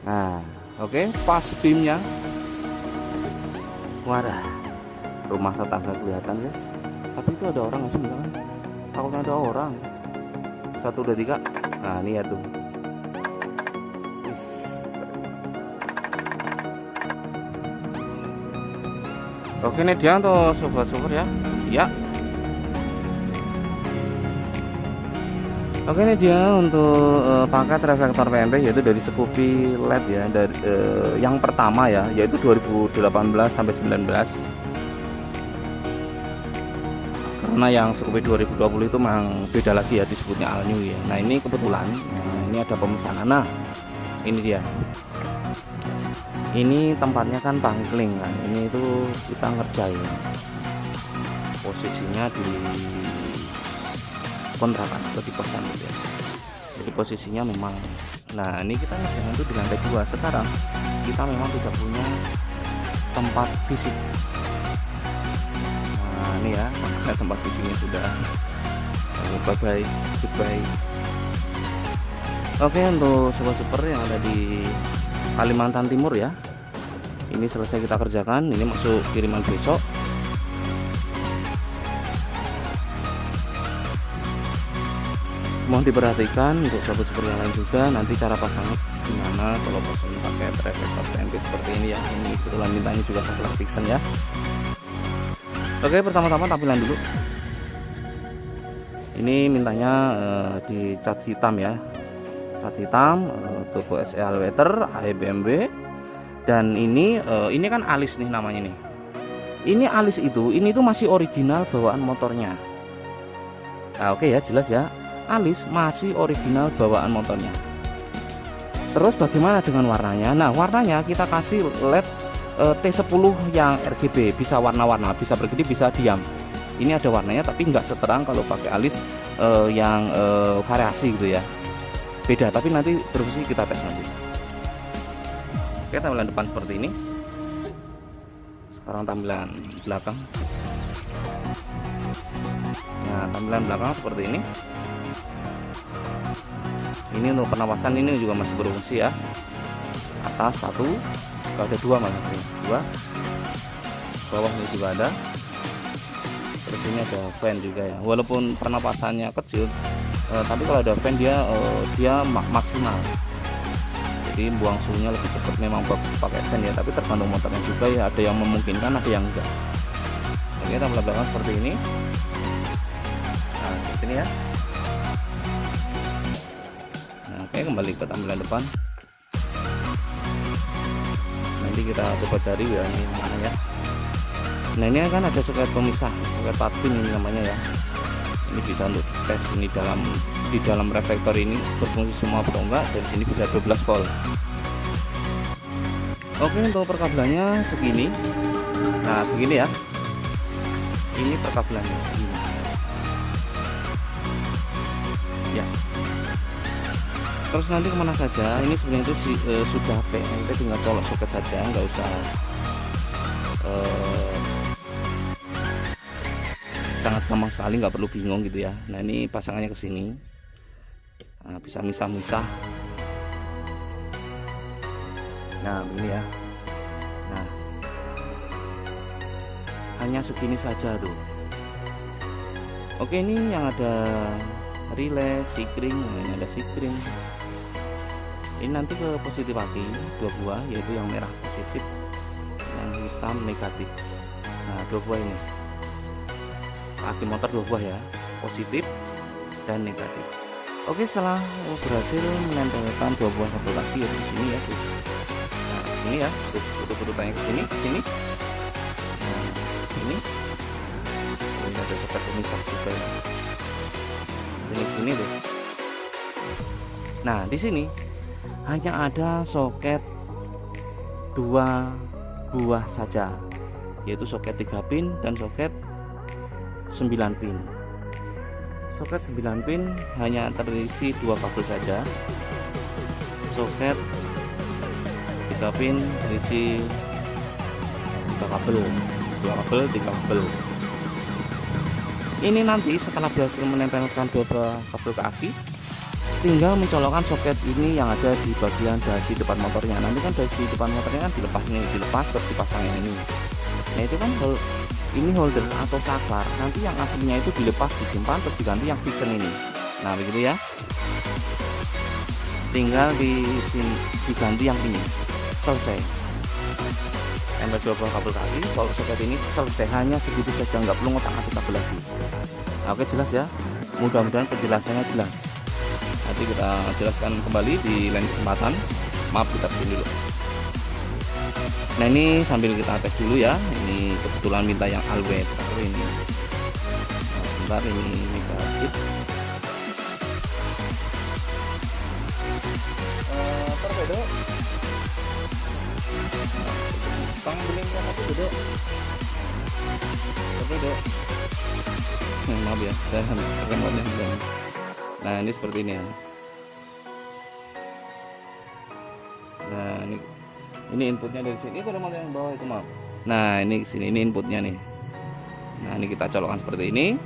Nah, oke, pas beamnya. Wadah, rumah tetangga kelihatan guys. Tapi itu ada orang nggak sih? Enggak kan? Takutnya ada orang. 1, 2, 3. Nah ini ya tuh. Oke, ini dia untuk sobat-sobat ya. Ya. Oke, ini dia untuk paket reflektor PNP, yaitu dari Scoopy LED ya, dari yang pertama ya, yaitu 2018 sampai 19. Karena yang Scoopy 2020 itu memang beda lagi ya, disebutnya all new ya. Nah ini kebetulan, ini ada pemesanan. Nah ini dia. Ini tempatnya kan Pangkling kan, ini itu kita ngerjain posisinya di kontrakan atau di kosan gitu ya. Jadi posisinya memang, nah ini kita ngerjain itu di lantai 2. Sekarang kita memang tidak punya tempat fisik. Nah ini ya, tempat fisiknya sudah. Bye bye, goodbye. Oke, untuk sobat super yang ada di Kalimantan Timur ya, ini selesai kita kerjakan. Ini masuk kiriman besok. Mohon diperhatikan untuk sobat super yang lain juga, nanti cara pasangnya gimana kalau pasang pakai reflektor PNP seperti ini ya. Ini kebetulan mintanya juga Saklar Fiction ya. Oke, pertama-tama tampilan dulu. Ini mintanya di cat hitam ya, cat hitam, turbo SE Allweather AEBMW. Dan ini kan alis nih namanya nih. Ini alis ini tuh masih original bawaan motornya. Nah, oke ya, jelas ya. Alis masih original bawaan motornya. Terus bagaimana dengan warnanya? Nah, warnanya kita kasih LED T10 yang RGB, bisa warna-warna, bisa berkedip, bisa diam. Ini ada warnanya tapi nggak seterang kalau pakai alis yang variasi gitu ya. Beda, tapi nanti berfungsi kita tes nanti. Oke, tampilan depan seperti ini. Sekarang tampilan belakang. Nah, tampilan belakang seperti ini. Ini untuk penapasan ini juga masih berfungsi ya. Atas 1, ada 2 malah sih. 2. Bawah ini juga ada. Terus ini ada fan juga ya. Walaupun pernapasannya kecil, tapi kalau ada fan dia maksimal. Jadi buang suhunya lebih cepat. Memang bagus pakai fan ya, tapi tergantung motornya juga ya, ada yang memungkinkan, ada yang enggak. Oke, tampilan belakang seperti ini. Nah, seperti ini ya. Nah, oke, kembali ke tampilan depan. Nanti kita coba cari ya ini yang mana ya. Nah, ini kan ada soket pemisah, soket 4 pin ini namanya ya. Ini bisa untuk tes ini di dalam reflektor ini berfungsi semua atau enggak. Dari sini bisa 12 volt. Oke, untuk perkabelannya segini. Nah, segini ya. Ini perkabelannya segini. Ya. Terus nanti kemana saja? Ini sebenarnya itu sudah PNP, tinggal colok soket saja, nggak usah sangat gampang sekali, nggak perlu bingung gitu ya. Nah, ini pasangannya ke sini. Nah, bisa misah-misah. Nah, begini ya. Nah, hanya segini saja tuh. Oke, ini yang ada relay, sikring. Nah, ini ada sikring. Ini nanti ke positif aki 2 buah, yaitu yang merah positif, yang hitam negatif. Nah, 2 buah ini. Aki motor 2 buah ya, positif dan negatif. Oke, setelah berhasil menempelkan 2 buah kabel aki ya di sini ya tuh. Nah, di sini ya, tutup-tutupnya ke sini, ke sini. Nah, sini. Ini ada soket pemisah juga ya. Sini sini tuh. Nah, di sini hanya ada soket 2 buah saja, yaitu soket 3 pin dan soket 9 pin. Soket 9 pin hanya terisi 2 kabel saja. Soket 3 pin terisi 3 kabel, 2 kabel, 3 kabel. Ini nanti setelah berhasil menempelkan 2 kabel ke aki, tinggal mencolokkan soket ini yang ada di bagian dasi depan motornya. Nanti kan dasi depan motornya kan dilepas terus dipasangin ini. Nah itu kan ini holder atau saklar. Nanti yang aslinya itu dilepas, disimpan, terus diganti yang fiction ini. Nah begitu ya. Tinggal diganti yang ini, selesai. Tempel 2 buah kabel kaki. Kalau soket ini selesai, hanya segitu saja, nggak perlu ngotak-ngatik kabel lagi. Oke, jelas ya. Mudah-mudahan penjelasannya jelas. Nanti kita jelaskan kembali di lain kesempatan. Maaf kita dulu. Nah ini sambil kita tes dulu ya. Ini kebetulan minta yang all-weather ini. Nah, sebentar ini negatif. Torpedo. Tang beling kan aku duduk. Torpedo. Maaf ya, saya remote-nya belum. Nah ini seperti ini ya. Nah ini inputnya dari sini, itu remote yang bawah itu, maaf. Nah ini sini, ini inputnya nih. Nah ini kita colokkan seperti ini.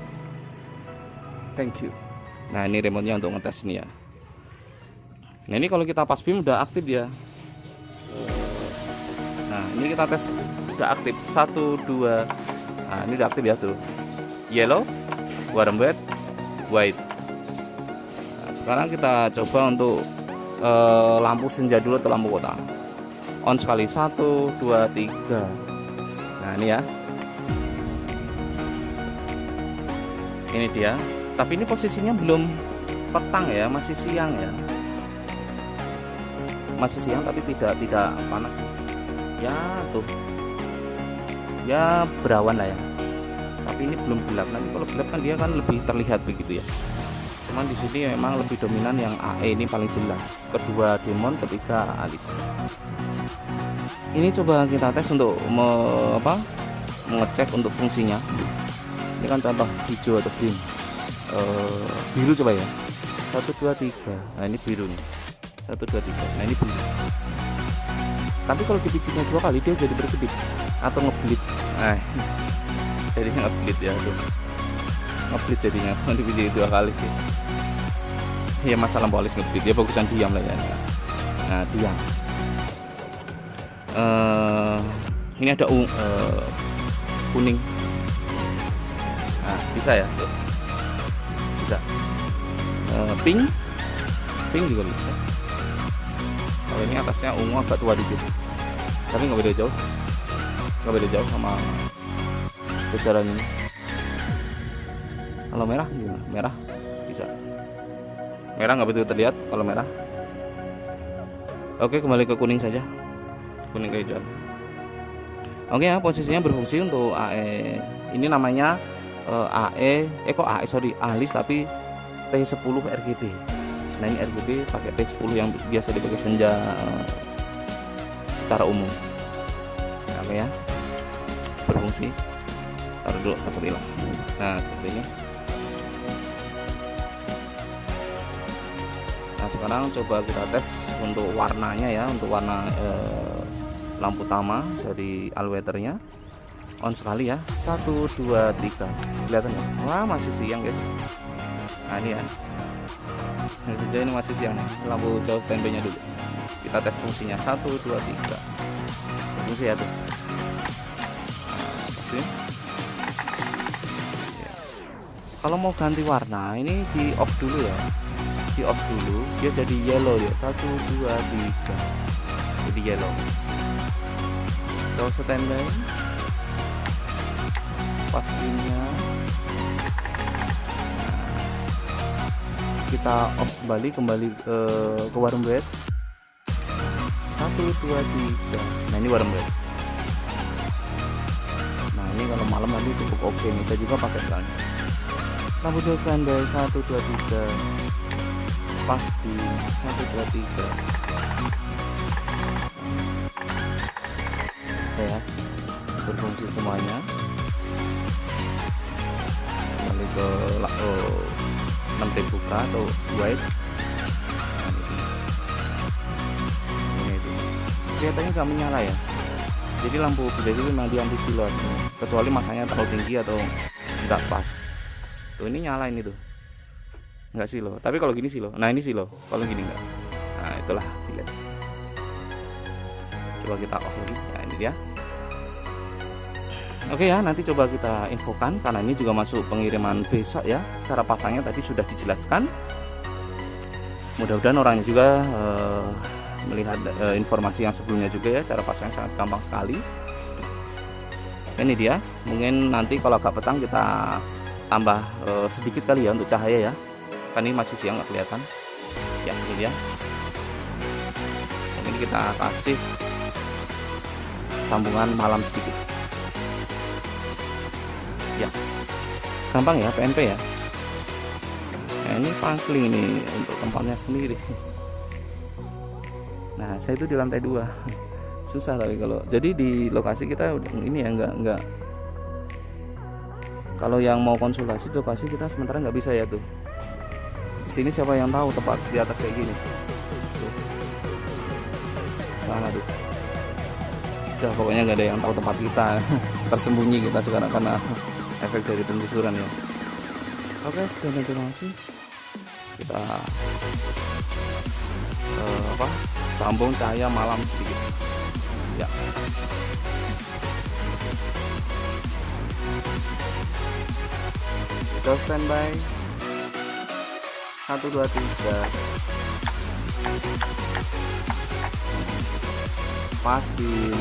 Thank you. Nah ini remote-nya untuk ngetes ini ya. Nah ini kalau kita pas beam udah aktif ya. Nah ini kita tes udah aktif 1 2. Nah ini udah aktif ya tuh. Yellow, warm wet, white. Nah, sekarang kita coba untuk lampu senja dulu atau lampu kota. On sekali 1 2 3. Nah ini ya. Ini dia. Tapi ini posisinya belum petang ya, masih siang ya. Masih siang tapi tidak panas. Ya tuh. Ya berawan lah ya. Tapi ini belum gelap. Nanti kalau gelap kan dia kan lebih terlihat begitu ya. Cuman di sini memang lebih dominan yang AE ini paling jelas. Kedua demon, ketiga alis. Ini coba kita tes untuk mengecek untuk fungsinya. Ini kan contoh hijau atau green. Biru coba ya. 1 2 3. Nah ini biru nih. 1 2 3. Nah ini biru. Tapi kalau dipijitnya 2 kali dia jadi berkedip atau ngeblit. Nah, jadi ngeblit ya tuh. Ngeblit jadinya kalau dipijit 2 kali. Ya masalah polis ngeblit, dia bagusan diam lah ya. Nah diam. Ini ada kuning. Nah bisa ya tuh. Bisa. Pink juga bisa. Kalau ini atasnya ungu agak tua dikit, tapi nggak beda jauh sama jajaran ini. Kalau merah gimana? Merah bisa. Merah nggak betul terlihat kalau merah. Oke, kembali ke kuning saja. Kuning kehijauan. Oke ya, posisinya berfungsi untuk AE. Ini namanya alis tapi T10 RGB. Nah ini RGB pakai T10 yang biasa dipakai senja secara umum. Nah, oke ya, berfungsi. Taruh dulu, takut hilang. Nah seperti ini. Nah sekarang coba kita tes untuk warnanya ya, untuk warna lampu utama dari all-weathernya. On sekali ya, 1 2 3. Kelihatan ya? Wah masih siang guys. Nah ini ya. Sejauh ini masih siang nih. Lampu jauh standby nya dulu. Kita tes fungsinya 1 2 3. Fungsi ya tuh. Nah, pasti. Ya. Kalau mau ganti warna ini di off dulu ya. Di off dulu dia jadi yellow ya. 1 2 3. Jadi yellow. Jauh standby. Pas pinnya. Kita off kembali ke warm wet. 1 2 3. Nah ini warm wet. Nah ini kalau malam nanti cukup oke nih. Saya juga pakai soalnya. Lampu jauh standby 1 2 3. Pas di 1 2 3. Oke ya, berfungsi semuanya. Kembali ke 6 buka atau white. Ini itu kelihatannya nggak menyala ya, jadi lampu biru itu memang di anti siluet, kecuali masanya terlalu tinggi atau nggak pas. Tuh ini nyala ini tuh. nggak silo, tapi kalau gini silo. Nah ini silo, kalau gini enggak. Nah itulah dilihat. Coba kita off lagi. Nah ini dia. Oke ya, nanti coba kita infokan karena ini juga masuk pengiriman besok ya. Cara pasangnya tadi sudah dijelaskan. Mudah-mudahan orangnya juga melihat informasi yang sebelumnya juga ya. Cara pasangnya sangat gampang sekali. Ini dia. Mungkin nanti kalau agak petang kita tambah sedikit kali ya untuk cahaya ya. Kan ini masih siang nggak kelihatan. Ya ini dia. Ini kita kasih sambungan malam sedikit. Ya, gampang ya PNP ya. Nah ini pangkling ini untuk tempatnya sendiri. Nah saya itu di lantai 2. Susah tapi kalau jadi di lokasi kita ini ya nggak. Kalau yang mau konsultasi lokasi kita sementara nggak bisa ya tuh. Di sini siapa yang tahu tempat di atas kayak gini? Tuh. Sana tuh. Udah pokoknya nggak ada yang tahu tempat kita. Tersembunyi kita sekarang karena efek dari penggusuran ya. Oke, sekian dan terima kasih. Kita sambung cahaya malam sedikit. Ya. Kita standby. 1 2 3. Pastiin.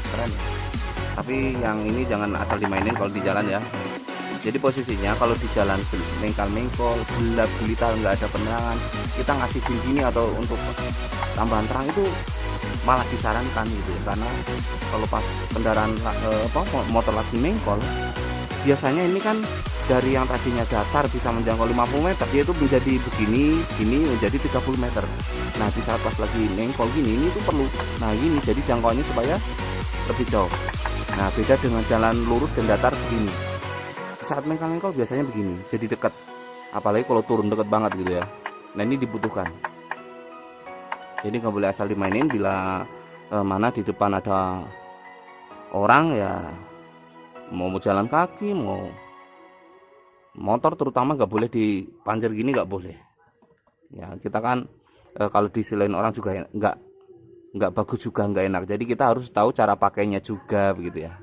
Keren. Tapi yang ini jangan asal dimainin kalau di jalan ya. Jadi posisinya kalau di jalan mengkal-mengkol, gelap gulita, nggak ada penerangan, kita ngasih gini atau untuk tambahan terang itu malah disarankan gitu ya. Karena kalau pas kendaraan motor lagi mengkol, biasanya ini kan dari yang tadinya datar bisa menjangkau 50 meter, dia itu menjadi begini menjadi 30 meter. Nah di saat pas lagi mengkol gini ini tuh perlu, nah ini jadi jangkauannya supaya lebih jauh. Nah beda dengan jalan lurus dan datar begini. Saat mengkol biasanya begini, jadi dekat. Apalagi kalau turun dekat banget gitu ya. Nah ini dibutuhkan. Jadi nggak boleh asal dimainin bila mana di depan ada orang ya, mau jalan kaki, mau motor terutama nggak boleh dipanjer gini, nggak boleh. Ya kita kan kalau diselain orang juga nggak bagus juga, nggak enak. Jadi kita harus tahu cara pakainya juga begitu ya.